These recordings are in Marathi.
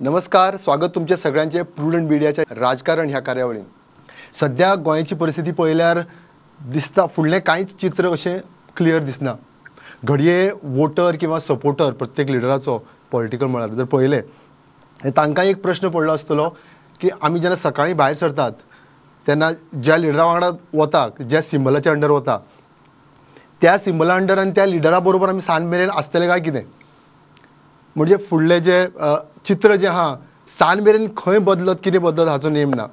नमस्कार, स्वागत तुमचे सगळ्यांचे प्रुडंट मिडियाच्या राजकारण ह्या कार्यावळीन. सध्या गोंयची परिस्थिती पळयल्यार दिसता फुडलें कांयच चित्र अशें क्लियर दिसना. घडये वोटर किंवा सपोर्टर प्रत्येक लिडराचो पॉलिटिकल म्हळ्यार जर पळयलें तांकां एक प्रश्न पडलो आसतलो की आमी जेन्ना सकाळीं भायर सरतात तेन्ना ज्या लिडरा वांगडा वता, ज्या सिंबलाच्या अंडर वता, त्या सिंबला अंडर आनी त्या लिडरा बरोबर आमी सांज मेरेन आसतले काय कितें. म्हणजे फुडलें जे चित्र जें आहा सांज मेरेन खंय बदलत कितें बदलत हाचो नेम ना.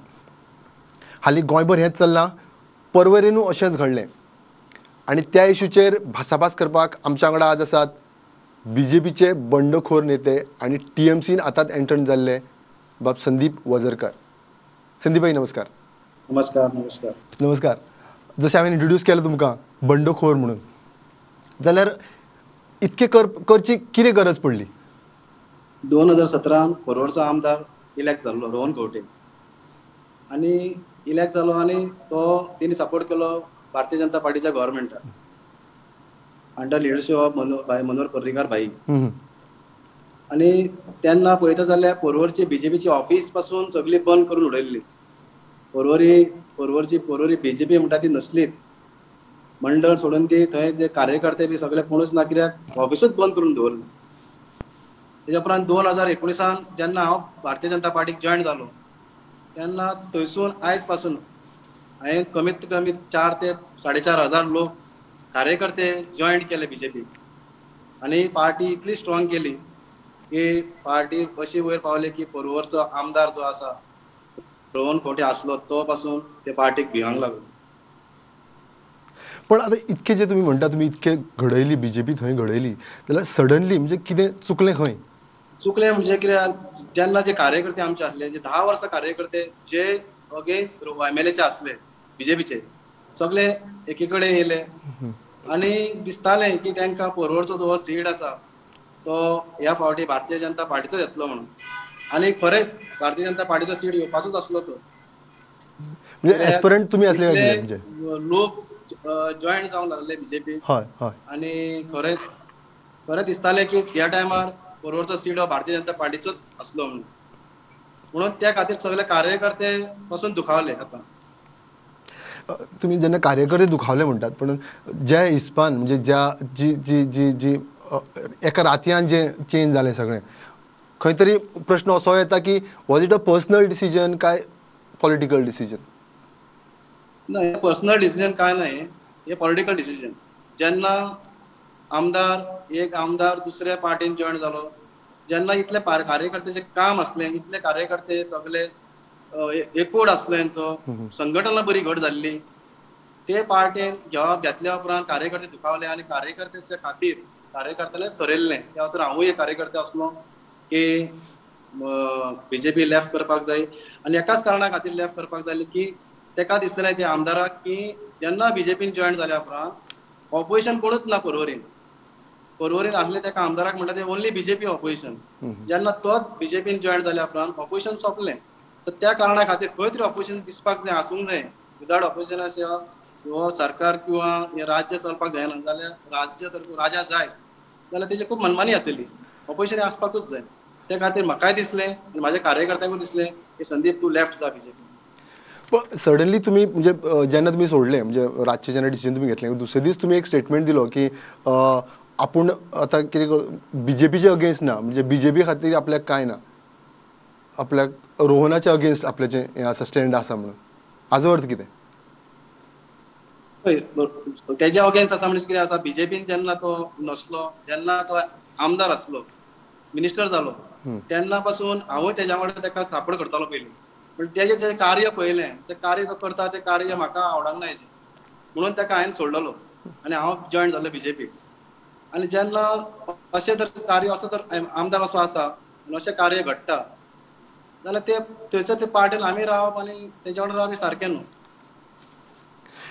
हालीं गोंयभर हेंच चल्लां, पर्वरेनूय अशेंच घडलें. आनी त्या इशूचेर भासाभास करपाक आमच्या वांगडा आज आसात BJPचे बंडखोर नेते आनी TMCन आतांच एंट्रंट जाल्ले बाब संदीप वजरकार. संदीप भाई नमस्कार. नमस्कार. नमस्कार. नमस्कार. जशें हांवें इंट्रोड्यूस केलें तुमकां बंडखोर म्हणून, जाल्यार इतके करची कितें गरज पडली? 2017 पर्वरचो आमदार इलेक्ट जाल्लो रोहन खंवटे आनी इलेक्ट जालो आनी तो तेणी सपोर्ट केलो भारतीय जनता पार्टीच्या गव्हर्मेंटाक under leadership of Manohar Parrikar भाई. आनी तेन्ना पळयता जाल्यार पर्वरची BJPची ऑफिस पासून सगळी बंद करून उडयल्ली. पर्वरी BJP म्हणटा ती नसलीच. मंडळ सोडून ती थंय जे कार्यकर्ते बी सगळे कोणूच ना, कित्याक ऑफिसूच बंद करून दवरली. तेच्या उपरांत 2019 जेन्ना हांव भारतीय जनता पार्टीक जॉयन जालो तेन्ना थंयसून आयज पासून हांवें कमीत कमी 4 ते 4.5 हजार लोक कार्यकर्ते जॉयन केले BJP. आनी पार्टी इतली स्ट्रॉंग केली की पार्टी अशी वयर पावली की पर्वरचो आमदार जो आसा रोहन खंवटे आसलो तो पासून ते पार्टीक भिवंक लागलो. पण आतां इतके जे तुमी म्हणटा, तुमी इतके घडयली BJP थंय घडयली, जाल्यार सडनली म्हणजे कितें चुकलें खंय? चुकलें म्हणजे कित्याक जेन्ना जे कार्यकर्ते आमचे आसले, जे 10 वर्सां कार्यकर्ते जे अगेन्स्ट MLAचे आसले BJPचे, सगळे एकी कडेन येयले आनी दिसतालें की तांकां पर्वरचो जो सीट आसा तो ह्या फावटी भारतीय जनता पार्टीचो येतलो म्हणून. आनी खरेंच भारतीय जनता पार्टीचो सीट येवपाचोच आसलो तो. म्हणजे एस्पिरंट तुमी आसले काय म्हणजे लोक जॉयन जावंक लागले BJP. हय हय. आनी खरें दिसतालें की ह्या टायमार पर्वरचो सीट हो भारतीय जनता पार्टीचोच आसलो म्हणून त्या खातीर सगळे कार्यकर्ते पासून दुखावले. आतां तुमी जेन्ना कार्यकर्ते दुखावले म्हणटात, पण ज्या हिसपान म्हणजे ज्या जी जी जी जी एका रातयान जे चेंज जालें सगळें, खंय तरी प्रश्न असो येता की was it a personal decision काय पॉलिटिकल डिसिजन? नाही, पर्सनल डिसिजन काय नाही, हे पॉलिटिकल डिसिजन. जेन्ना एक आमदार दुसऱ्या पार्टीन जॉयन जालो, जेन्ना इतले कार्यकर्त्याचे काम असलें, इतले कार्यकर्ते सगळे एकवट आसलो यांचो, संघटना बरी घट जाल्ली, ते पार्टीन जबाब घेतल्या उपरांत कार्यकर्ते दुखावले आनी कार्यकर्त्याच्या खातीर कार्यकर्त्यानेच ठरयल्लें. त्या खातीर हांवूय एक कार्यकर्ते आसलो की BJP लेफ्ट करपाक जाय. आनी एकाच कारणां खातीर लेफ्ट करपाक जाय की तेका दिसलेलें त्या आमदाराक की जेन्ना BJPन जॉयन जाल्या उपरांत ऑपोजिशन कोणूच ना पर्वरीन आसले तेका आमदाराक म्हणटा ते ओन्ली BJP ऑपोजिशन. जेन्ना तोच BJPन जॉयन जाल्या उपरांत ऑपोजिशन सोंपलें. तर त्या कारणां खातीर खंय तरी ऑपोजिशन दिसपाक जाय, आसूंक जाय. विदाउट ऑपोजिशन हो सरकार किंवा हे राज्य चलपाक जायना. जाल्यार राजा जाय जाल्यार तेजी खूब मनमानी जातली. ऑपोजिशन आसपाकूच जाय. त्या खातीर म्हाकाय दिसलें आनी म्हाज्या कार्यकर्त्यांकूय दिसलें की संदीप तूं लेफ्ट जा BJP. पण सडनली तुम्ही म्हणजे जेन्ना तुम्ही सोडले, म्हणजे रातचे जेन्ना डिसिजन तुम्ही घेतलें, दुसरे दीस तुम्ही एक स्टेटमेंट दिलो की आपूण आतां कितें BJPचे अगेन्स्ट ना, म्हणजे BJP खातीर आपल्याक कांय ना, आपल्याक रोहनाच्या अगेन्स्ट आपल्याचें हें आसा, स्टँड आसा म्हणून. हाजो अर्थ कितें? तेज्या अगेन्स्ट आसा म्हणजे कितें आसा, BJPन जेन्ना तो नसलो, जेन्ना तो आमदार आसलो, मिनिस्टर जालो, तेन्ना पासून हांवूय तेज्या वांगडा तेका सापोर्ट करतालो पयलीं. पण तेजें जें कार्य पळयलें, तें कार्य तो करता तें कार्य म्हाका आवडूंक ना हेजें, म्हणून तेका हांवें सोडलेलो आनी हांव जॉयन जालो BJP. आनी जेन्ना अशें जर कार्य असो जर आमदार असो आसा आनी अशें कार्य घडटा जाल्यार ते थंयसर ते पार्टीन आमी रावप आनी तेज्या वांगडा रावप हें सारकें न्हू.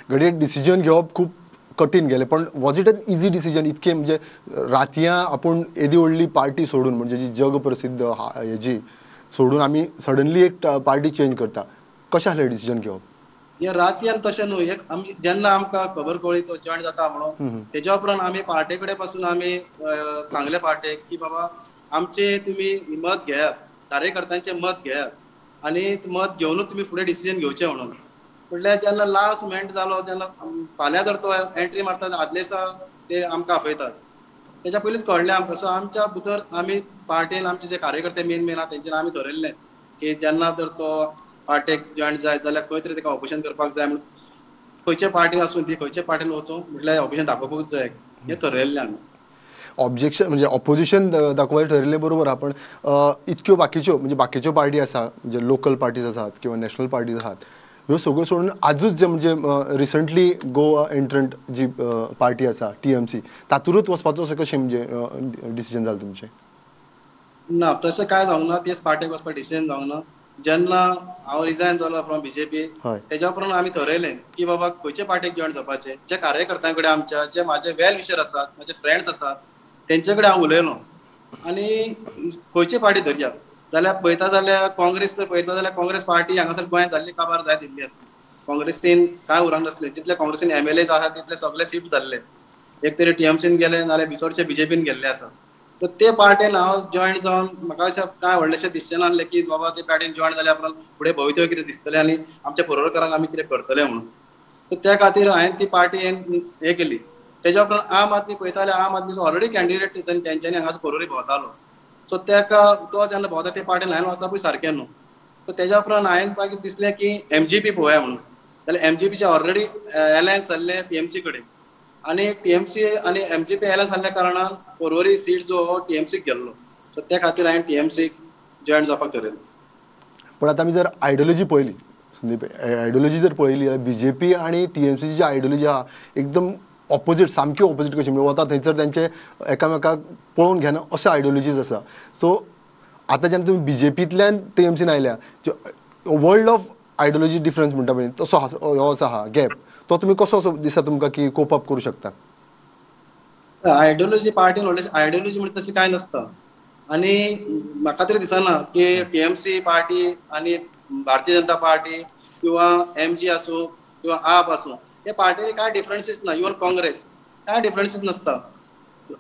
घडये डिसिजन घेवप खूब कठीण गेलें, पण was it an easy decision? इतकें म्हणजे रातयां आपूण येदी व्हडली पार्टी सोडून, म्हणजे जी जग प्रसिद्ध हेजी सोडून आमी सडनली एक पार्टी चेंज करता, कशें आसलें डिसिजन घेवप? हे रातयान तशें न्हू. जेन्ना आमकां खबर कळ्ळी तो जॉयन जाता म्हणून, तेज्या उपरांत आमी पार्टी कडेन पासून आमी सांगले पार्टेक की बाबा आमचे तुमी मत घेयात कार्यकर्त्यांचे मत घेयात आणि मत घेवनूच तुम्ही फुडें डिसिजन घेवचें म्हणून. म्हटल्यार जेन्ना लास्ट मोमेंट जालो जेन्ना फाल्यां जर तो एंट्री मारता आदले दिसा ते आमकां आपयतात. तेच्या पयलींच कळ्ळें आमकां. सो आमच्या भितर आमी पार्टीन आमचे जे कार्यकर्ते मेन आहा तेंच्यानी आमी थरयल्लें की जेन्ना तर तो पार्टेक जॉयन जायत जाल्यार खंय तरी तेका ऑपरेशन करपाक जाय म्हणून खंयचे पार्टीन आसूं ती खंयचे पार्टीन वचूं म्हटल्यार ऑपरेशन दाखोवपूच जाय हें थरयल्लें आमी. ऑब्जेक्शन म्हणजे ऑपोजिशन दाखोवपाचें ठरयल्लें बरोबर आहा, पण इतक्यो बाकीच्यो म्हणजे बाकीच्यो पार्टी आसा म्हणजे लोकल पार्टीज आसात किंवा नॅशनल पार्टीज आहात, ह्यो सगळ्यो सोडून आजूच जे म्हणजे रिसंटली गोवा एंट्रंट जी पार्टी आसा TMC तातूंतच वचपाचो असो कशें म्हणजे डिसिजन जालें तुमचें? ना तशें कांय जावंक ना, तेच पार्टेक वचपाक डिसिजन जावंक ना. जेन्ना हांव रिजायन जालो फ्रॉम BJP हय. तेच्या उपरांत आमी थरयलें की बाबा खंयचे पार्टेक जॉयन जावपाचें. जे कार्यकर्त्यां कडेन आमच्या जे म्हाजे वेल विशर आसात, म्हाजे फ्रेंड्स आसात तेंचे कडेन हांव उलयलो आनी खंयची पार्टी धरया जाल्यार पळयता जाल्यार काँग्रेस जर पळयता जाल्यार काँग्रेस पार्टी हांगासर गोंयांत जाल्ली काबार जायत येयल्ली आसा. काँग्रेसीन कांय उरंक नासलें. जितले काँग्रेसीन MLAs आहा तितले सगळे शिफ्ट जाल्ले. एक तरी TMCन गेले नाल्यार भितरचे BJPन गेल्ले आसा. सो ते पार्टेन हांव जॉयन जावन म्हाका अशें कांय व्हडलेशें दिसचें नासलें की बाबा ते पार्टीन जॉयन जाल्यार उपरांत फुडें भवितव्य कितें दिसतलें आनी आमच्या पर्वरकारांक आमी कितें करतले म्हणून. सो त्या खातीर हांवें ती पार्टी हें केली. तेच्या उपरांत आम आदमी पळयता जाल्यार आम आदमीचो ऑलरेडी कॅन्डिडेट तेंच्यांनी हांगासर पर्वरी भोंवतालो. सो तेका तो जेन्ना भोंवता ते पार्टीन हांवें वचपूय सारकें न्हू. सो तेच्या उपरांत हांवें म्हाका दिसलें की MGP पळोवया म्हणून. जाल्यार MGPचे ऑलरेडी एलायन्स जाल्लें TMC कडेन आनी TMC आनी MGP एलायन्स जाल्ल्या कारणान पर्वरी सीट जो हो TMCक गेल्लो. सो त्या खातीर हांवें TMCक जॉयन जावपाक थारायलें. पण आता आमी जर आयडियोलॉजी पळयली संदीप, आयडियोलॉजी जर पळयली जाल्यार BJP आनी TMCची जी आयडियोलॉजी आहा एकदम ऑपोजीट, सामक्यो ऑपोजीट कशी म्हणजे वता थंयसर तेंचे एकामेकाक पळोवन घेना अशो आयडियोलॉजीज आसा. सो आतां जेन्ना तुमी BJPंतल्यान TMCन आयल्या, वर्ल्ड ऑफ आयडियोलॉजी डिफरन्स म्हणटा पळय तसो हो असो आहा गॅप, तो तुमी कसो असो दिसता तुमकां की कोप अप करूं शकता? आयडियोलॉजी पार्टीन व्हडलेशी आयडियोलॉजी म्हणजे तशें कांय नसता आनी म्हाका तरी दिसना की TMC पार्टी आनी भारतीय जनता पार्टी किंवा MG आसूं किंवा आप आसूं हे पार्टीनी कांय डिफरन्सीस ना. इवन काँग्रेस कांय डिफरन्सीस नसता.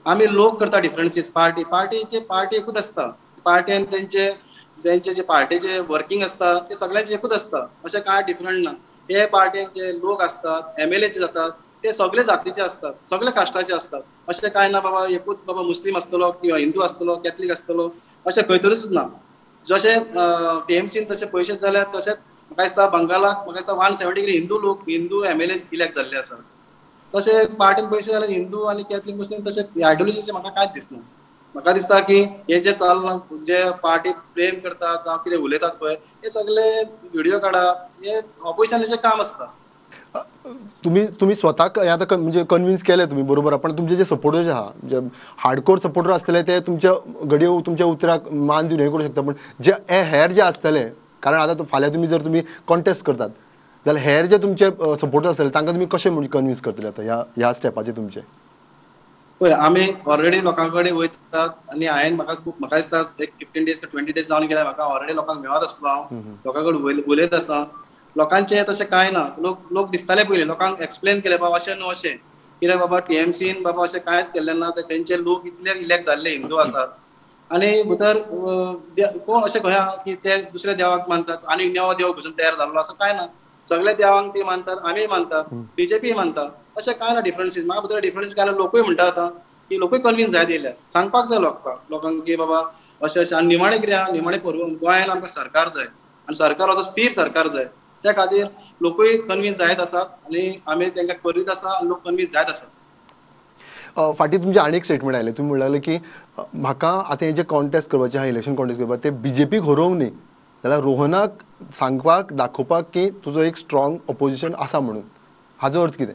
आमी लोक करता डिफरन्सीस. पार्टी एकूच आसता. पार्टीन तेंचे जे पार्टीचे वर्कींग आसता ते सगळ्यांचे एकूच आसता. अशें कांय डिफरंट ना. हे पार्टीन जे लोक आसतात MLA जातात ते सगळे जातीचे आसतात, सगळे कास्टाचे आसतात. अशें कांय ना बाबा एकूच बाबा मुस्लीम आसतलो किंवा हिंदू आसतलो कॅथलीक आसतलो अशें खंय तरीच ना. जशें TMCन तशें पयशे जाल्यार तशेंच म्हाका दिसता बंगालाक म्हाका दिसता 170 हिंदू MLAs इलॅक्ट जाल्ले आसात. तशें पार्टीन पयशे जाल्यार हिंदू आनी कॅथलीक मुस्लीम तशें आयडियोलॉजीचें म्हाका कांयच दिसना. म्हाका दिसता की हे जे चलना जे पार्टी प्रेम करता जावं कितें उलयतात पळय हे सगळे व्हिडिओ काडा हे ऑपोजिशनाचें काम आसता. तुम्ही स्वताक हे आतां म्हणजे कन्विन्स केले तुम्ही बरोबर, पण तुमचे जे सपोर्टर्स आहा म्हणजे हार्डकोर सपोर्टर आसतले ते तुमच्या घडये तुमच्या उतराक मान दिवन हे करूं शकता, पण जे हेर जे आसतले कारण आतां फाल्यां तुमी जर तुमी कॉन्टेस्ट करतात जाल्यार हेर जे तुमचे सपोर्टर आसतले तांकां तुमी कशें म्हणजे कन्विन्स करतले आतां ह्या स्टेपाचेर तुमचे? पळय आमी ऑलरेडी लोकां कडेन वयतात आनी हांवें म्हाका दिसता एक 15 days 20 days जावन गेल्यार म्हाका ऑलरेडी लोकांक मेळत आसलो हांव लोकां कडेन उलयत आसा. लोकांचें तशें कांय ना. लोक दिसताले पयलीं लोकांक एक्सप्लेन केलें बाबा अशें न्हू अशें कित्याक बाबा TMCन बाबा अशें कांयच केल्लें ना. तेंचे लोक इतले इलॅक्ट जाल्ले हिंदू आसात आनी भितर कोण अशें खंय आहा की ते दुसऱ्या देवाक मानतात आनी नवो देव खंयसून तयार जाल्लो असं कांय ना. सगळे देवांक ती मानतात, आमी मानतात, BJP मानता. अशें कांय ना डिफरन्सीस. म्हाका भितर डिफरन्सीस कांय ना. लोकूय म्हणटा आतां की लोकूय कन्विन्स जायत येयल्यात. सांगपाक जाय लोकांक की बाबा अशें अशें आनी निमाणें कितें आहा निमाणें गोंयांत आमकां सरकार जाय आनी सरकार असो स्थिर सरकार जाय. त्या खातीर लोकूय कन्विन्स जायत आसात आनी आमी तांकां करीत आसा आनी लोक कन्विन्स जायत आसात. फाटीं तुमचें आनी एक स्टेटमेंट आयलें, तुमी म्हणलें की म्हाका आतां हें जें कॉन्टेस्ट करपाचें आहा इलेक्शन कॉन्टेस्ट करपाक तें BJPक हरोवंक न्ही जाल्यार रोहनाक सांगपाक दाखोवपाक की तुजो एक स्ट्रॉंग ऑपोजिशन आसा म्हणून. हाजो अर्थ कितें?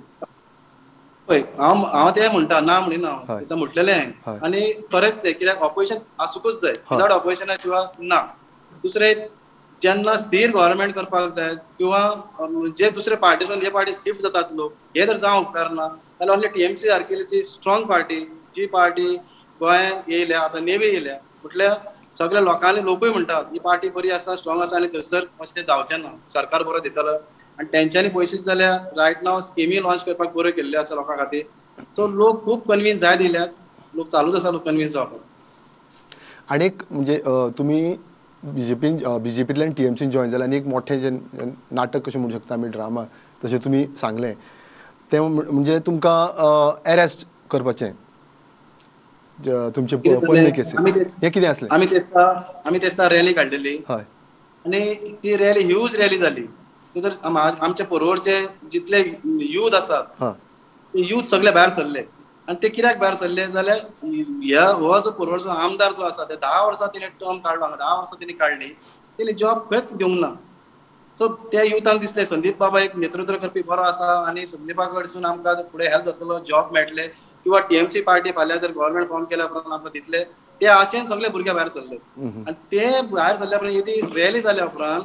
पळय हांव तें म्हणटा ना म्हणिना हांव हय दिसा म्हटलेलें हय हांवें आनी खरेंच तें कित्याक ऑपोजिशन आसूंकूच जाय. हय विदावट ऑपोजिशना शिवाय ना. दुसरें जेन्ना स्थिर गव्हर्नमेंट करपाक जाय किंवा जे दुसरे पार्टीसून हे पार्टी शिफ्ट जातात लोक हे जर जावंक उपकारना जाल्यार असले TMC सारकेली स्ट्रॉंग पार्टी जी पार्टी गोंयांत येयल्या आतां नेवी येयल्या म्हटल्यार सगळ्या लोकांनी लोकूय म्हणटात ही पार्टी बरी आसा स्ट्रॉंग आसा आनी थंयसर अशें जावचें ना. सरकार बरो दितलो आनी तेंच्यांनी पयशे जाल्यार रायट नाव स्किमी लॉन्च करपाक बऱ्यो केल्ल्यो आसा लोकां खातीर. सो लोक खूब कन्विन्स जायत येयल्यात. लोक चालूच आसा लोक कन्विन्स जावपाक. आनीक म्हणजे तुमी बीजेपींतल्यान TMCन जॉईन जालें आनी एक मोठें जें नाटक कशें म्हणूं शकता आमी ड्रामा तशें तुमी सांगलें तें म्हणजे तुमकां अरेस्ट करपाचें तुमचे कितें पोरणे जालें, केसीन हें कितें आसलें? आमी तेस्ता रॅली काडलेली हय आणि ती रॅली ह्यूज रॅली जाली. तर आमचे पर्वरचे जितले यूथ आसात हां ते यूथ सगळे भायर सरले आणि ते कित्याक भायर सरले जाल्यार हो जो पर्वरचो आमदार जो आसा ते 10 वर्सां तिने टर्म काडलो हांगा 10 वर्सां तिने काडली तिने जॉब खंयच दिवंक ना. सो त्या युथांक दिसलें संदीप बाबा एक नेतृत्व करपी बरो आसा आणि संदीपा कडसून आमकां फुडें हेल्प जातलो, जॉब मेळटले किंवा TMC पार्टी फाल्यां जर गव्हर्मेंट फॉर्म केल्या उपरांत आमकां दितले ते आशेन सगळे भुरगे भायर सरले. आणि ते भायर सरल्या उपरांत ती रॅली जाल्या उपरांत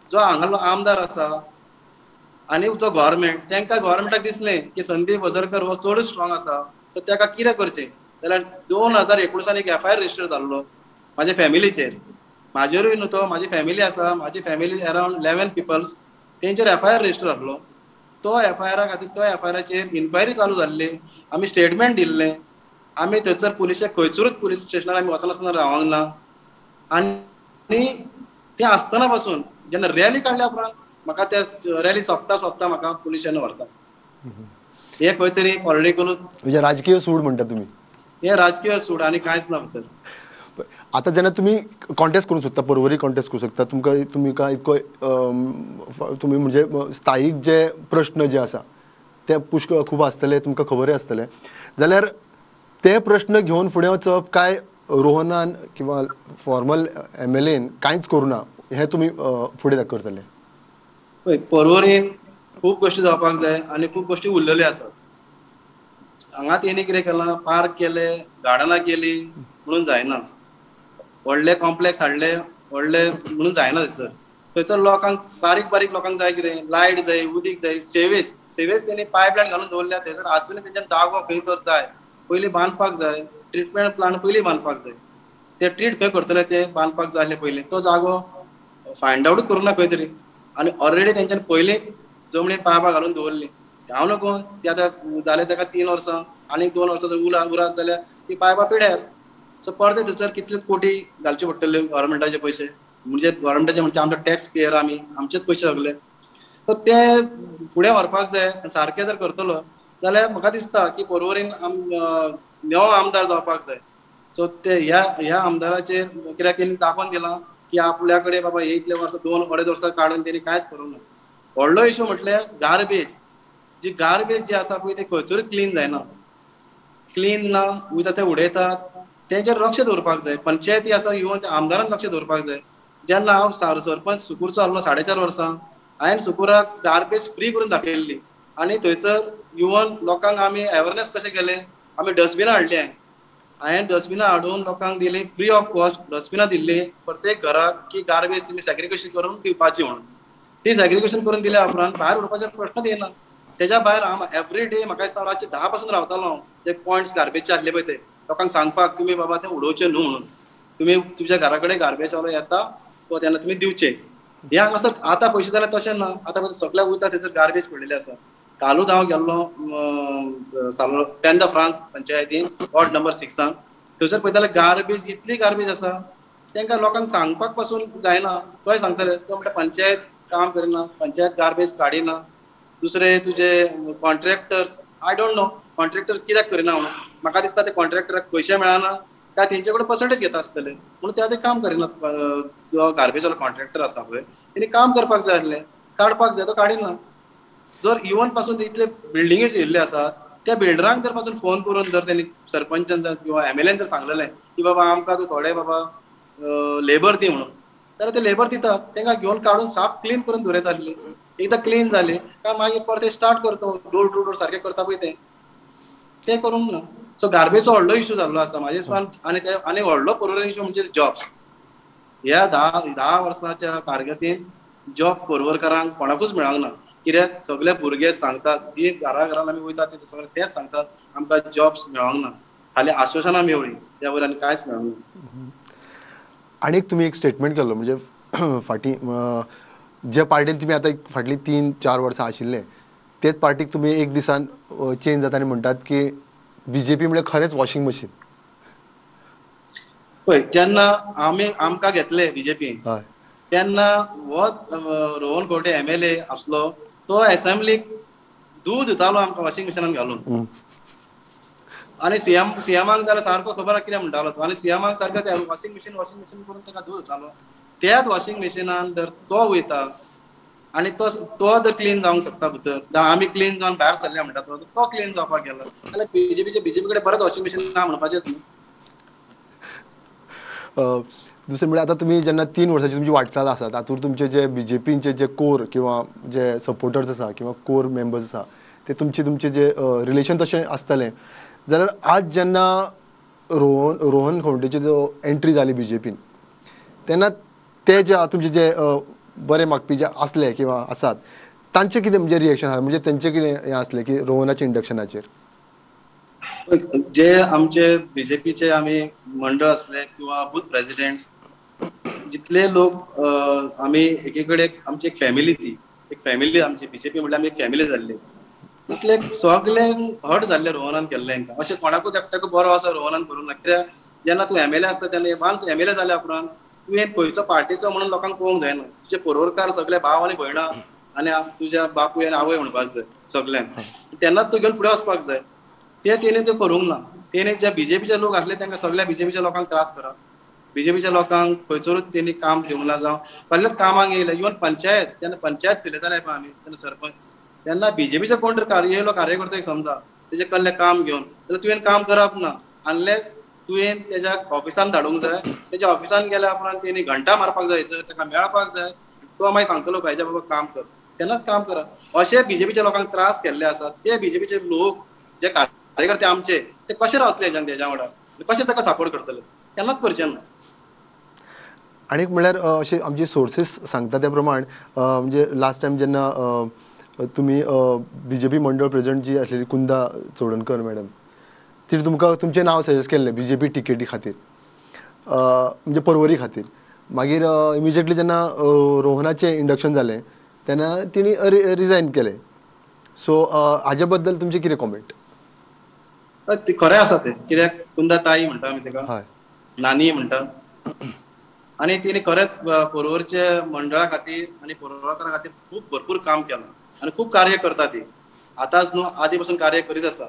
जो हांगालो आमदार आसा आनी जो गव्हर्मेंट तांकां गव्हर्मेंटाक दिसलें की संदीप वजरकर हो चड स्ट्रॉंग आसा तर ताका कितें करचें जाल्यार 2019 एक FIR रजिस्टर जाल्लो म्हाज्या फॅमिलीचेर. म्हाजेरूय न्हू तो म्हाजी फॅमिली आसा, म्हाजी फॅमिली अरावंड 11 पिपल्स तेंचेर FIR रजिस्टर जाल्लो. तो FIR खातीर तो FIRचेर इन्क्वायरी चालू जाल्ली, आमी स्टेटमेंट दिल्लें, आमी थंयसर पुलिशेक खंयसरूच पुलीस स्टेशनार आमी वचनासतना रावंक ना. आनी तें आसतना पासून जेन्ना रॅली काडल्या उपरांत म्हाका त्या रॅली सोंपता म्हाका पुलिशेन व्हरता. हे खंय तरी पॉलिटिकलूच म्हणजे राजकीय सूड म्हणटा तुमी. हे राजकीय सूड आनी कांयच ना भितर. आतां जेन्ना तुमी कॉन्टेस्ट करूंक सोदता पर्वरी कॉन्टेस्ट करूंक सोदता तुमकां इतको तुमी म्हणजे स्थायीक जे प्रश्न जे आसा ते पुष्कळ खूब आसतले तुमकां खबरूय आसतले जाल्यार ते प्रश्न घेवन फुडें वचप काय रोहनान किंवा फॉर्मल MLAन कांयच करूं ना हें तुमी फुडें दाखयतले? पळय पर्वरीन खूब गोश्टी जावपाक जाय आनी खूब गोश्टी उरलेल्यो आसात. हांगा तेणी कितें केलां, पार्क केले, गार्डनां केलीं म्हणून जायना. व्हडले कॉम्प्लेक्स हाडले व्हडले म्हणून जायना थंयसर लोकांक बारीक लोकांक जाय कितें लायट जाय, उदीक जाय, सेवेज तेणी पायपलायन घालून दवरल्या थंयसर आजुनूय तेंच्यान जागो खंयसर जाय पयलीं बांदपाक जाय, ट्रिटमेंट प्लांट पयलीं बांदपाक जाय. ते ट्रीट खंय करतले ते बांदपाक जाय आसले पयलीं तो जागो फायंड आवटूच करूं ना खंय तरी आनी ऑलरेडी तेंच्यानी पयलीं जमनीन पायपां घालून दवरली. हांव नको ते आतां जाले ताका 3 वर्सां आनीक 2 वर्सां जर उरात जाल्यार ती पायपां पिड्यार. सो परते थंयसर कितले कोटी घालचे पडटले गव्हर्मेंटाचे पयशे म्हणजे गव्हर्मेंटाचे म्हणजे आमचे टॅक्स पेयर आमी आमचेच पयशे सगळे. सो ते फुडें व्हरपाक जाय सारकें जर करतलो जाल्यार म्हाका दिसता की पर्वरीन नवो आमदार जावपाक जाय. सो ते ह्या आमदाराचेर कित्याक तेणी दाखोवन दिलां की आपल्या कडेन बाबा हे इतले वर्सां 2-2.5 वर्सां काडून तेणी कांयच करूंक ना. व्हडलो इशू म्हटल्यार गार्बेज जी आसा पळय ती खंयसरूच क्लीन जायना. क्लीन ना उदक ते उडयतात तेंचेर लक्ष दवरपाक जाय. पंचायती आसा इवन त्या आमदारान लक्ष दवरपाक जाय. जेन्ना हांव सरपंच सुकूरचो आहलो 4.5 वर्सां हांवें सुकुराक गार्बेज फ्री करून दाखयल्ली आनी थंयसर इवन लोकांक आमी अवेरनेस कशें केलें आमी डस्टबिनां हाडलीं हांवें डस्टबिनां हाडून लोकांक दिलीं फ्री ऑफ कॉस्ट डस्टबिनां दिल्लीं प्रत्येक घराक की गार्बेज तुमी सॅग्रिगेशन करून दिवपाची म्हणून. ती सॅग्रिगेशन करून दिल्या उपरांत भायर उडोवपाचो प्रश्नच येना. तेज्या भायर हांव एवरी डे म्हाका दिसता रातचे 10 पासून रावतालो हांव ते पॉयंट्स गार्बेजचे आसले पळय ते लोकांक सांगपाक तुमी बाबा ते उडोवचे न्हू म्हणून. तुमी तुमच्या घरा कडेन गार्बेजवालो येता तो तेन्ना तुमी दिवचे. हे हांगासर आतां पयशे जाल्यार तशें ना आतां सगळ्याक वयता थंयसर गार्बेज पडलेले आसा. कालूच हांव गेल्लो सालो टेन द फ्रांस पंचायतीन वॉर्ड नंबर 6 थंयसर पळयताले गार्बेज इतली गार्बेज आसा तांकां लोकांक सांगपाक पासून जायना. तोय सांगताले तो म्हणटा पंचायत काम करिना पंचायत गार्बेज काडिना. दुसरे तुजे contractors I don't know contractor कित्याक करिना म्हणून. म्हाका दिसता ते कॉन्ट्रॅक्टराक पयशे मेळना काय तेंचे कडेन पर्संटेज घेता आसतले म्हणून ते आतां काम करिनात. जो गार्बेजवालो कॉन्ट्रॅक्टर आसा पळय तेणी काम करपाक जाय आसलें काडपाक जाय तो काडिना. जर इवन पासून इतले बिल्डिंगेज येयल्ले आसात त्या बिल्डरांक जर पासून फोन करून जर तेणी सरपंचान किंवा MLAन जर सांगलेलें की बाबा आमकां तूं थोडे बाबा लेबर दी म्हणून जाल्यार ते लेबर दितात तांकां घेवन काडून साफ क्लीन करून दवरयता आसलीं. एकदां क्लीन जाली काय मागीर परते स्टार्ट करता डोर टू डोर सारकें करता पळय तें करूंक ना. सो गार्बेजचो व्हडलो इशू जाल्लो आसा म्हाज्या हिसपान आनी व्हडलो पर्वरी इशू म्हणजे जॉब्स. ह्या 10 वर्सांच्या कारकिर्दीन जॉब पर्वरकारांक कोणाकूच मेळूंक ना. कित्याक सगळे भुरगे सांगतात ती घरान आमी वयता ते सगळे तेच सांगतात आमकां जॉब्स मेळोंक ना. खाली आश्वासनां मेवळीं त्या वयर आनी कांयच मेळोंक ना. आनीक तुमी एक स्टेटमेंट केल्लो म्हणजे फाटीं जे पार्टीन तुमी आतां फाटलीं 3-4 वर्सां आशिल्ले तेच पार्टीक तुमी एक दिसान चेंज जाता आनी म्हणटात की BJP म्हळ्यार खरेंच वॉशिंग मशीन. पळय जेन्ना आमकां घेतले बीजेपी हय तेन्ना हो रोहन खंवटे MLA आसलो तो असेंब्लीक दूद दितालो आमकां वॉशिंग मशिनान घालून आनी सीएमाक जाल्यार सारको खबर आहा कितें म्हणटालो तो आनी सीएमाक सारको ते वॉशिंग मशीन करून ताका दूद दितालो त्याच वॉशिंग मशिनान जर तो वयता आनी तो जर क्लीन जावंक शकता भितर जावं आमी क्लीन जावन भायर सरले म्हणटा तो क्लीन जावपाक गेलो जाल्यार बीजेपी कडेन परत वॉशिंग मशीन ना म्हणपाचेंच न्हू. दुसरें म्हळ्यार आतां तुमी जेन्ना 3 वर्सांची तुमची वाटचाल आसा तातूंत तुमचे जे बीजेपीचे जे कोर किंवा जे सपोर्टर्स आसा किंवा कोर मेंबर्स आसा ते तुमचे जे रिलेशन तशें आसतलें जाल्यार आज जेन्ना रोहन खंवटेची जो एंट्री जाली बीजेपीन तेन्ना ते जे तुमचे जे बरे मागपी जे आसले किंवा आसात तांचें कितें म्हणजे रिएक्शन आहा म्हणजे तेंचें कितें हें आसलें की रोहनाच्या इंडक्शनाचेर जे आमचे बीजेपीचे आमी मंडळ असले किंवा बूथ प्रेसिडेंट जितले लोक आमी एके कडेन आमची एक फॅमिली ती एक फॅमिली आमची बीजेपी म्हणल्यार आमी एक फॅमिली जाल्ली तितले सगळे हट जाल्ले रोहनान केल्ले हांकां अशें कोणाकूच एकट्याक बरो असो रोहनान करूंक ना कित्याक जेन्ना तूं MLA आसता तेन्ना वान्स MLA जाल्या उपरांत तुवें खंयचो पार्टीचो म्हणून लोकांक पळोवंक जायना तुजे पोरवोरकार सगळे भाव आनी भयणां आनी तुज्या बापूय आनी आवय म्हणपाक जाय सगळ्यांक तेन्नाच तूं घेवन फुडें वचपाक जाय तेणी ते करूंक ना तेणी जे बीजेपीचे लोक आसले तांकां सगळ्या बीजेपीच्या लोकांक त्रास करप बीजेपीच्या लोकांक खंयसरूच तेणी काम दिवंक ना जावं कसलेच कामाक येयले इवन पंचायत जेन्ना पंचायत चलयताले पळय आमी तेन्ना सरपंच तेन्ना बीजेपीचे कोण तरी येयलो कार्यकर्तो समजा तेजे कसलें काम घेवन जाल्यार तुवें काम करप ना अनलेस तुवें तेज्या ऑफिसान धाडूंक जाय तेज्या ऑफिसान गेल्या उपरांत तेणी घंटा मारपाक जाय ताका मेळपाक जाय तो मागीर सांगतलो पाहिजे बाबा काम कर तेन्नाच काम करप अशे बीजेपीच्या लोकांक त्रास केल्ले आसात ते बीजेपीचे लोक जे कार्यकर्ते आमचे ते कशे रावतले तेज्या वांगडा कशे ताका सपोर्ट करतले केन्नाच करचे ना. आनीक म्हळ्यार अशे आमचे सोर्सीस सांगता त्या प्रमाण म्हणजे लास्ट टायम जेन्ना तुमी बीजेपी मंडळ प्रेसिडेंट जी आसलेली कुंदा चोडणकर मॅडम तिणें तुमकां तुमचें नांव सजेस्ट केल्लें बीजेपी टिकेटी खातीर म्हणजे पर्वरी खातीर मागीर इमिजिएटली जेन्ना रोहनाचें इंडक्शन जालें तेन्ना तिणी रिजायन केलें सो हाजे बद्दल तुमचें कितें कॉमेंट. खरें आसा तें कित्याक कुंदा ताई म्हणटा आमी ताका हय नानी म्हणटा आनी तिणे खरेंच पर्वरचे मंडळा खातीर आनी पर्वकारां खातीर खूब भरपूर काम केलां आनी खूब कार्य करता ती आतांच न्हू आदी पासून कार्य करीत आसा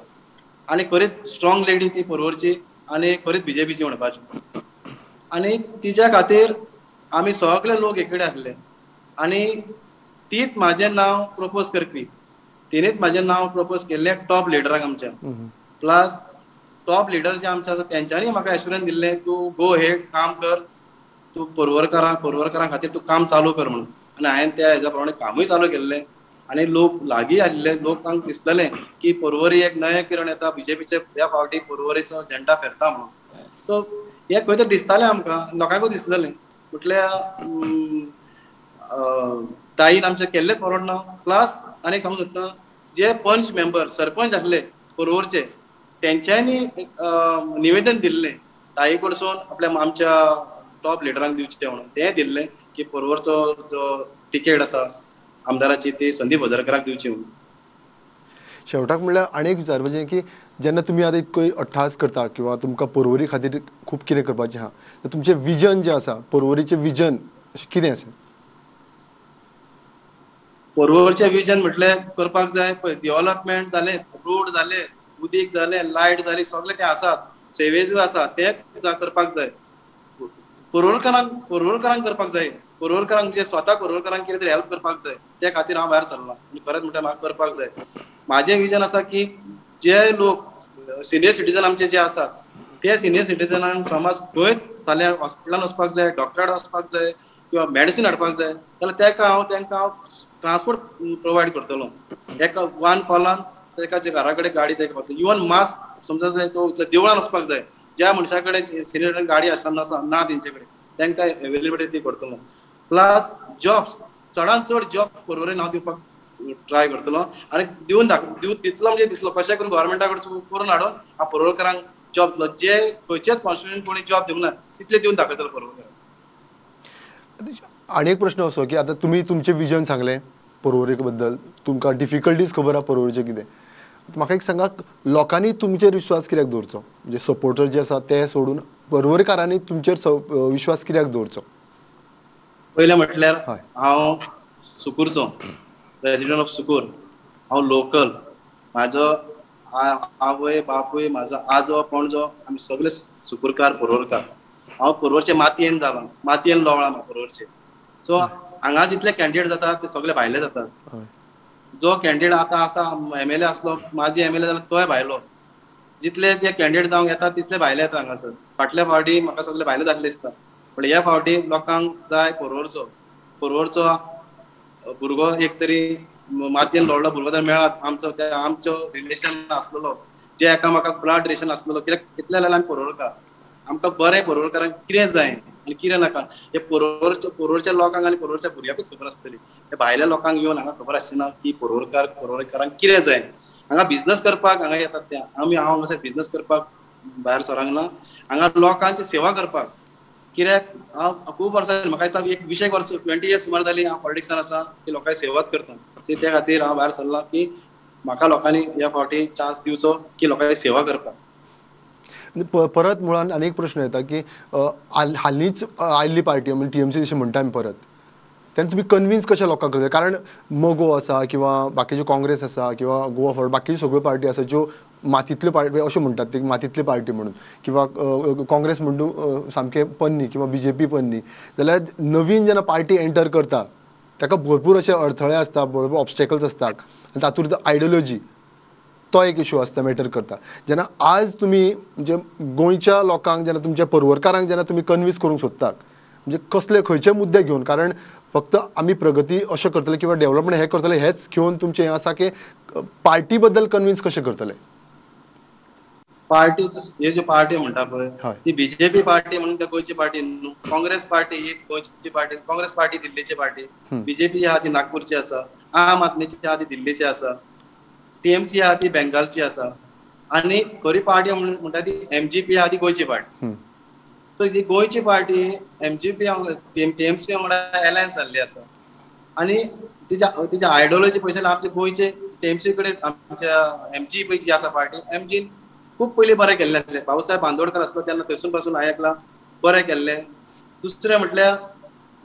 आनी खरीच स्ट्रॉंग लेडी ती पर्वरची आनी खरीच बीजेपीची म्हणपाची आनी तिच्या खातीर आमी सगळे लोक एक कडेन आसले आनी तीच म्हाजें नांव प्रपोज करपी तिणेच म्हाजें नांव प्रपोज केल्लें टॉप लिडराक आमच्या प्लस टॉप लिडर जे आमचे आसा तेंच्यांनी म्हाका एश्युरन्स दिल्लें तूं गो हेड काम कर तूं पर्वरकारां खातीर तूं काम चालू कर म्हणून आनी हांवें त्या हेज्या प्रमाणे कामूय चालू केल्लें आनी लोक लागीं आशिल्ले लोकांक दिसलेलें की पर्वरी एक नयें किरण येता बीजेपीचे ह्या फावटी पर्वरीचो झेंडा फेरता म्हणून सो हें खंय तरी दिसतालें आमकां लोकांकूय दिसलेलें म्हटल्या ताईन आमचे केल्लेच फॉरवर्ड ना प्लस आनी सांगूंक सोदता जे पंच मेंबर सरपंच आसले पर्वरचे तेंच्यांनी निवेदन दिल्लें ताई कडसून आपल्या आमच्या टॉप लिडरांक दिवचें म्हणून तें दिल्लें की पर्वरचो जो टिकेट आसा आमदाराची ती संदीप हजरकराक दिवची म्हणून. शेवटाक म्हणल्यार आनी एक विचारपाचें की जेन्ना तुमी आतां इतको अट्टाहास करता किंवा तुमकां पर्वरी खातीर खूब कितें करपाचें आहा तर तुमचें विजन जें आसा पर्वरीचें विजन कितें आसा. पर्वरचें विजन म्हटल्यार करपाक जाय पळय डेव्हलपमेंट जालें रोड जाले उदीक जालें लायट जाली सगळें तें आसात सेवेजूय आसा तें करपाक जाय पर्वरकारांक करपाक जाय पर्वरकारांक म्हणजे स्वता पर्वरकारांक कितें तरी हेल्प करपाक जाय त्या खातीर हांव भायर सरला आनी खरेंच म्हणटा म्हाका करपाक जाय. म्हाजें विजन आसा की जे लोक सिनियर सिटीजन आमचे जे आसात ते सिनियर सिटीजनांक समज खंय जाल्यार हॉस्पिटलान वचपाक जाय डॉक्टराक वचपाक जाय किंवा मेडिसीन हाडपाक जाय जाल्यार तांकां हांव ट्रान्सपोर्ट प्रोवायड करतलो एका वन कॉलान ताका जे घरा कडेन गाडी ताका पावतली इवन मास्क समजा तो देवळान वचपाक जाय ज्या मनशा कडेन सिनियर गाडी आसना ना तेंचे कडेन तांकां अवेलेबिलिटी करतलो प्लस जॉब्स चडांत चड जॉब पर्वरीन हांव दिवपाक ट्राय करतलो आनी दितलो म्हणजे दितलो कशें करून गव्हर्मेंटा कडसून करून हाडून हांव पर्वकारांक जॉब दितलो जे खंयचेच कॉन्स्टिट्युशन कोणी जॉब दिवंक ना तितले दिवन दाखयतलो पर्वकारांक. आनी एक प्रश्न असो की आतां तुमी तुमचें विजन सांगलें पर्वरी बद्दल तुमकां डिफिकल्टीज खबर आहा पर्वरीचें कितें म्हाका एक सांगा लोकांनी तुमचेर विश्वास कित्याक दवरचो म्हणजे सपोर्टर जे आसा ते सोडून पर्वरकारांनी तुमचेर विश्वास कित्याक दवरचो? पयलें म्हटल्यार हय. हांव सुकूरचो, रेजिडेंट ऑफ सुकूर. हांव लोकल. म्हाजो आवय बापूय, म्हाजो आजो पणजो आमी सगळे सुकूरकार, पर्वरकार. हांव पर्वरचे मातयेन जालो, मातयेन लोळ्ळां हांव पर्वरचे. सो हांगा जितले कॅन्डिडेट जाता ते सगळे भायले जातात. हय. जो कॅन्डिडेट आतां आसा MLA आसलो, माजी MLA जालो तोय भायलो. जितले जे कॅन्डिडेट जावंक येता तितले भायले येता हांगासर. फाटल्या फावटी म्हाका सगळे भायले जाल्ले दिसता. पण ह्या फावटी लोकांक जाय पर्वरचो. पर्वरचो भुरगो एक तरी मातयेन लोळ्ळो भुरगो जर मेळत आमचो रिलेशन आसलेलो, जे एकामेकाक ब्लड रिलेशन आसलेलो, कित्याक कितले जाल्यार आमी पर्वरकार. आमकां बरें पर्वरकारांक कितें जाय आनी कितें नाका हे पर्वरच्या लोकांक आनी पर्वरच्या भुरग्यांकूच खबर आसतली. हे भायल्या लोकांक येवन हांगा खबर आसचेना की पर्वरकारांक कितें जाय. हांगा बिझनस करपाक हांगा येतात ते. हांव हांगासर बिझनस करपाक भायर सरोंक ना. हांगा लोकांची सेवा करपाक. कित्याक हांव खूब वर्सां म्हाका दिसता एक 20 वर्सां 20 इयर्स सुमार जालीं हांव पॉलिटिक्सान आसा की लोकांची सेवाच करता. ते खातीर हांव भायर सरला की म्हाका लोकांनी ह्या फावटी चान्स दिवचो की लोकांची सेवा करपाक. परत मुळान आनी एक प्रश्न येता की हालींच आयिल्ली पार्टी म्हणजे TMC जशें म्हणटा आमी परत, तेन्ना तुमी कन्विन्स कशें लोकांक करता? कारण मगो आसा किंवा बाकीच्यो काँग्रेस आसा किंवा गोवा फॉरवर्ड बाकीच्यो सगळ्यो पार्टी आसा ज्यो मातींतल्यो पार्टी अश्यो म्हणटात ते मातींतली पार्टी म्हणून, किंवा काँग्रेस म्हणून सामके पन्नी किंवा BJP पन्नी, जाल्यार नवीन जेन्ना पार्टी एंटर करता ताका भरपूर अशे अडथळे आसता, भरपूर ऑब्स्टेकल्स आसतात आनी तातूंत आयडियोलॉजी तो एक इशू आसता, मॅटर करता. जेन्ना आज तुमी म्हणजे गोंयच्या लोकांक जेन्ना तुमच्या पर्वरकारांक जेन्ना तुमी कन्विन्स करूंक सोदतात, म्हणजे कसले खंयचे मुद्दे घेवन? कारण फक्त आमी प्रगती अशें करतले किंवा डेव्हलपमेंट हें करतले हेंच घेवन तुमचें हें आसा की पार्टी बद्दल कन्विन्स कशें करतले? पार्टी हे ज्यो पार्टी म्हणटा पळय हय. ती BJP पार्टी म्हणून गोंयची पार्टी न्हू. काँग्रेस पार्टी ही गोंयची पार्टी. काँग्रेस पार्टी दिल्लीची पार्टी. BJP आहा ती नागपूरची आसा. आम आदमीची आहा ती दिल्लीची आसा. TMC आहा ती बेंगालची आसा. आनी खरी पार्टी म्हणटा ती MGP आहा ती गोंयची पार्टी. सो ही गोंयची पार्टी MGP TMC वांगडा अलायन्स जाल्ली आसा. आनी तिच्या आयडियोलॉजी पळयत जाल्यार आमचे गोंयचे TMC कडेन आमच्या MG पळय जी आसा पार्टी, MG खूब पयलीं बरें केल्लें आसलें. भाऊसाहेब बांदोडकर आसलो तेन्ना थंयसून पासून आयकलां बरें केल्लें. दुसरें म्हटल्यार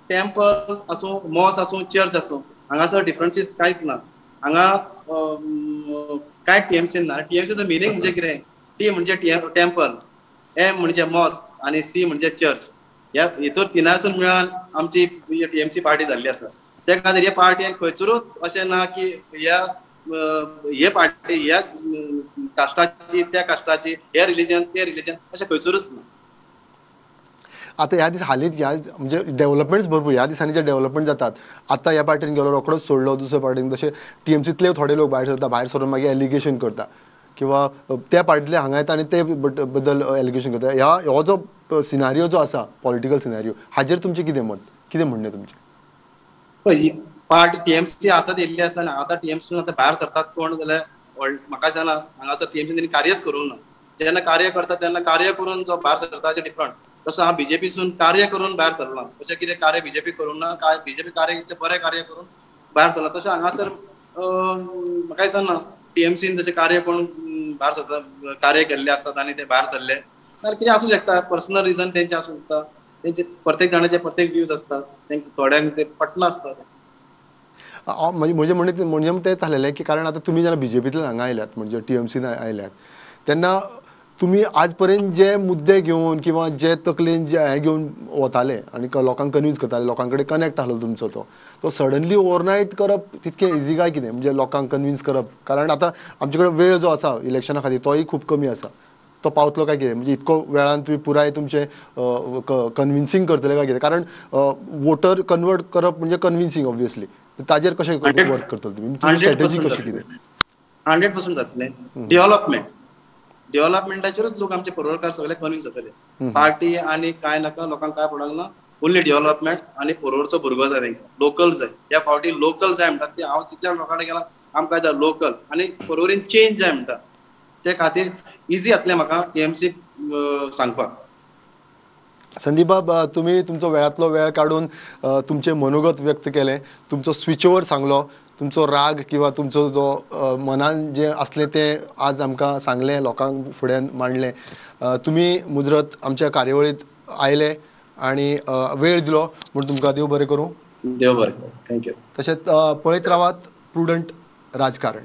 टेंपल आसूं, मॉस आसूं, चर्च आसूं, हांगासर डिफरन्सीस कांयच ना. हांगा कांय TMC ना. TMCचो मिनींग म्हणजे कितें? T म्हणजे टेंपल, M म्हणजे मॉस आनी C म्हणजे चर्च. ह्या हितूर तिनांसून मेळून आमची TMC पार्टी जाल्ली आसा. त्या खातीर ह्या पार्टयेन खंयसरूच अशें ना की हे पार्टी ह्या कास्टाची त्या कास्टाची, हे रिलीजन ते रिलीजन अशें खंयसरूच ना. आतां ह्या दीस हालींच ह्या म्हणजे डेव्हलपमेंट्स भरपूर ह्या दिसांनी जे डेव्हलपमेंट जातात, आतां ह्या पार्टीन गेलो रोखडोच सोडलो दुसऱ्या पार्टीन, तशें TMCतले थोडे लोक भायर सरता, भायर सरून मागीर एलिगेशन करता किंवा त्या पार्टीतले हांगा येता आनी ते बद्दल एलिगेशन करता. हो जो सिनारियो जो आसा पॉलिटिकल सिनारियो, हाजेर तुमचें कितें मत, कितें म्हणणें तुमचें? पळय पार्टी TMC आतां दिल्ली आसा आनी आतां TMCसून आतां भायर सरतात कोण जाल्यार म्हाका दिसना हांगासर TMC तेणी कार्यच करूंक ना. जेन्ना कार्य करता तेन्ना कार्य करून जो भायर सरता तें डिफरंट. तसो हांव BJPसून कार्य करून भायर सरला. अशें कितें कार्य BJP करूंक ना, BJP कार्य इतलें बरें कार्य करून भायर सरला. तशें हांगासर म्हाका दिसना TMCन जशें कार्य करून भायर सरता, कार्य केल्लें आसतात आनी ते भायर सरले, नाल्यार कितें आसूं शकता, पर्सनल रिजन तेंचे आसूं शकता. तेंचे प्रत्येक जाणांचे प्रत्येक व्ह्यूज आसतात, थोड्यांक ते पटना आसतात. म्हणजे म्हणजे तेंच जालेलें की कारण आतां तुमी जेन्ना BJPंतल्यान हांगा आयल्यात म्हणजे TMCन आयल्यात, तेन्ना तुमी आज पर्यंत जे मुद्दे घेवन किंवा जे तकलेन जे हे घेवन वताले आनी लोकांक कन्विन्स करताले, लोकां कडेन कनेक्ट आसलो तुमचो तो सडनली ओवरनायट करप तितकें इजी काय कितें, म्हणजे लोकांक कन्विन्स करप? कारण आतां आमचे कडेन वेळ जो आसा इलेक्शना खातीर तोय खूब कमी आसा, तो पावतलो काय कितें? म्हणजे इतको वेळान तुमी पुराय तुमचें कन्विन्सिंग करतले काय कितें? कारण वोटर कन्वर्ट करप म्हणजे कन्विन्सिंग ऑब्वियसली, ताजेर कशें वर्क करतले तुमी? तुमची स्ट्रॅटेजी कशी कितें? 100% जातलें. डेव्हलपमेंटाचेरूच लोक आमचे पर्वरकार सगळे कन्विन्स जातले. पार्टी आनी कांय नाका, लोकांक कांय पडोंक ना. ओन्ली डेव्हलपमेंट आनी पर्वरचो भुरगो जाय तांकां. लोकल जाय. ह्या फावटी लोकल जाय म्हणटात ते. हांव जितल्या लोकां कडेन गेला आमकां जाय लोकल आनी पर्वरीन चेंज जाय म्हणटा. ते खातीर इजी जातलें म्हाका TMC सांगपाक. संदीप बाब, तुम्ही तुमचो वेळांतलो वेळ काडून तुमचें मनोगत व्यक्त केलें, तुमचो स्विच ओवर सांगलो. तुमचो राग किंवा तुमचो जो मनान जे असले ते आज आमकां सांगले, लोकांक फुड्यान मांडले. तुमी मुजरत आमच्या कार्यावळीत आयले आनी वेळ दिलो म्हूण तुमकां देव बरें करूं. देव बरें करूं. थँक्यू. तशेंच पळयत रावात प्रुडंट राजकारण.